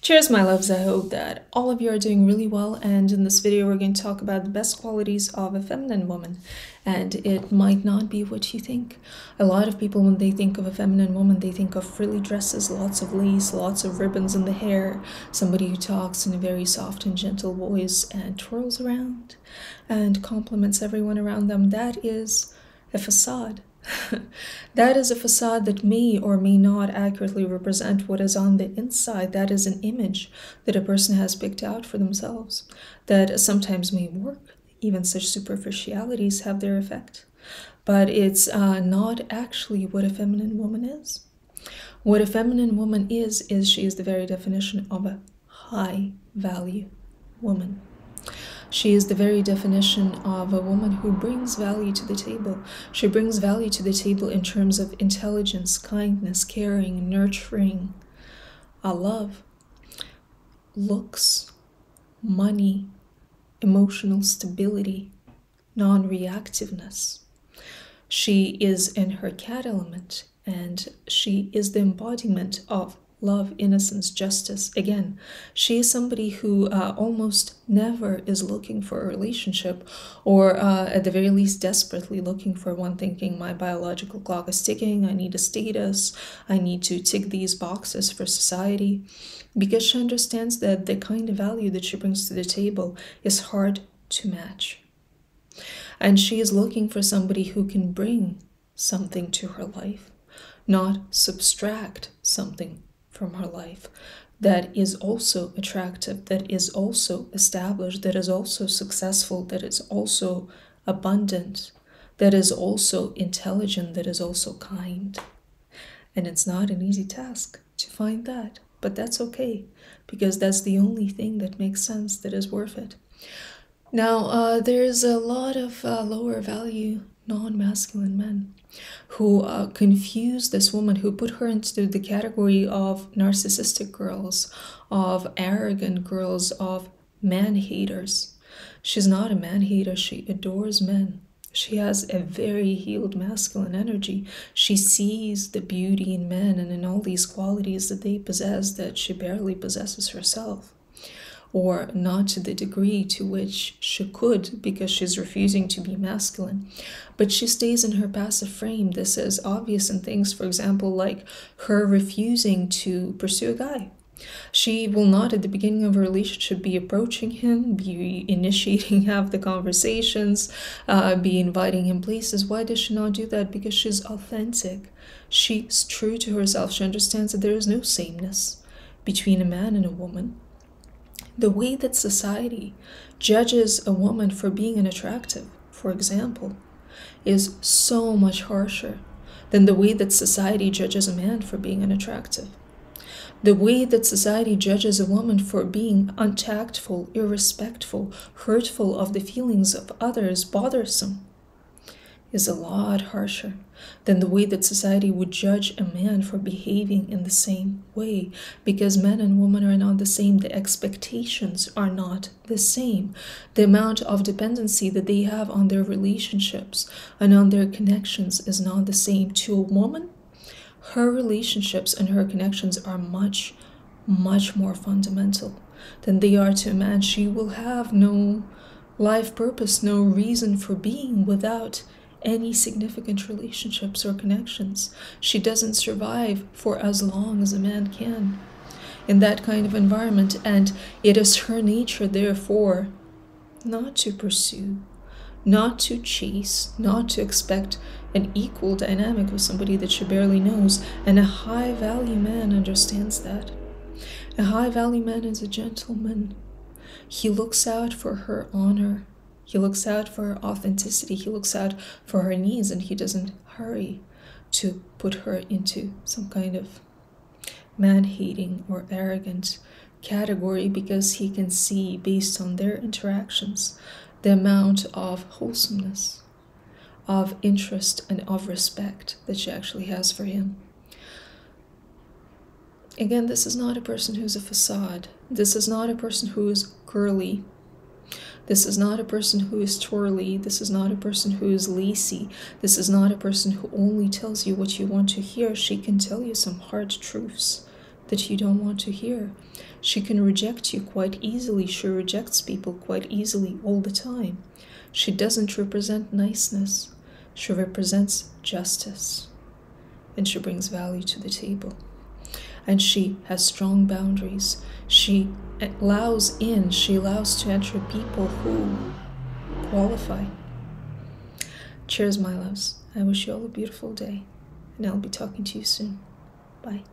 Cheers, my loves. I hope that all of you are doing really well. And in this video, we're going to talk about the best qualities of a feminine woman. And it might not be what you think. A lot of people, when they think of a feminine woman, they think of frilly dresses, lots of lace, lots of ribbons in the hair, somebody who talks in a very soft and gentle voice and twirls around and compliments everyone around them. That is a facade. That is a facade that may or may not accurately represent what is on the inside. That is an image that a person has picked out for themselves that sometimes may work. Even such superficialities have their effect. But it's not actually what a feminine woman is. What a feminine woman is she is the very definition of a high value woman. She is the very definition of a woman who brings value to the table. She brings value to the table in terms of intelligence, kindness, caring, nurturing, love, looks, money, emotional stability, non-reactiveness. She is in her cat element, and she is the embodiment of love, innocence, justice. Again, she is somebody who almost never is looking for a relationship, or at the very least desperately looking for one, thinking my biological clock is ticking, I need a status, I need to tick these boxes for society, because she understands that the kind of value that she brings to the table is hard to match. And she is looking for somebody who can bring something to her life, not subtract something from her life, that is also attractive, that is also established, that is also successful, that is also abundant, that is also intelligent, that is also kind. And it's not an easy task to find that, but that's okay, because that's the only thing that makes sense, that is worth it. Now, there's a lot of lower value non-masculine men who confuse this woman, who put her into the category of narcissistic girls, of arrogant girls, of man-haters. She's not a man-hater. She adores men. She has a very healed masculine energy. She sees the beauty in men and in all these qualities that they possess that she barely possesses herself, or not to the degree to which she could, because she's refusing to be masculine. But she stays in her passive frame. This is obvious in things, for example, like her refusing to pursue a guy. She will not, at the beginning of a relationship, be approaching him, be initiating half the conversations, be inviting him places. Why does she not do that? Because she's authentic. She's true to herself. She understands that there is no sameness between a man and a woman. The way that society judges a woman for being unattractive, for example, is so much harsher than the way that society judges a man for being unattractive. The way that society judges a woman for being untactful, irrespectful, hurtful of the feelings of others, bothersome, is a lot harsher than the way that society would judge a man for behaving in the same way, because men and women are not the same. The expectations are not the same. The amount of dependency that they have on their relationships and on their connections is not the same. To a woman, her relationships and her connections are much, much more fundamental than they are to a man. She will have no life purpose, no reason for being without any significant relationships or connections. She doesn't survive for as long as a man can in that kind of environment, and it is her nature, therefore, not to pursue, not to chase, not to expect an equal dynamic with somebody that she barely knows. And a high-value man understands that. A high-value man is a gentleman. He looks out for her honor. He looks out for her authenticity. He looks out for her needs, and he doesn't hurry to put her into some kind of man-hating or arrogant category, because he can see, based on their interactions, the amount of wholesomeness, of interest, and of respect that she actually has for him. Again, this is not a person who's a facade. This is not a person who is girly. This is not a person who is twirly. This is not a person who is lacy. This is not a person who only tells you what you want to hear. She can tell you some hard truths that you don't want to hear. She can reject you quite easily. She rejects people quite easily all the time. She doesn't represent niceness. She represents justice. And she brings value to the table. And she has strong boundaries. She allows to enter people who qualify. Cheers, my loves. I wish you all a beautiful day, and I'll be talking to you soon. Bye.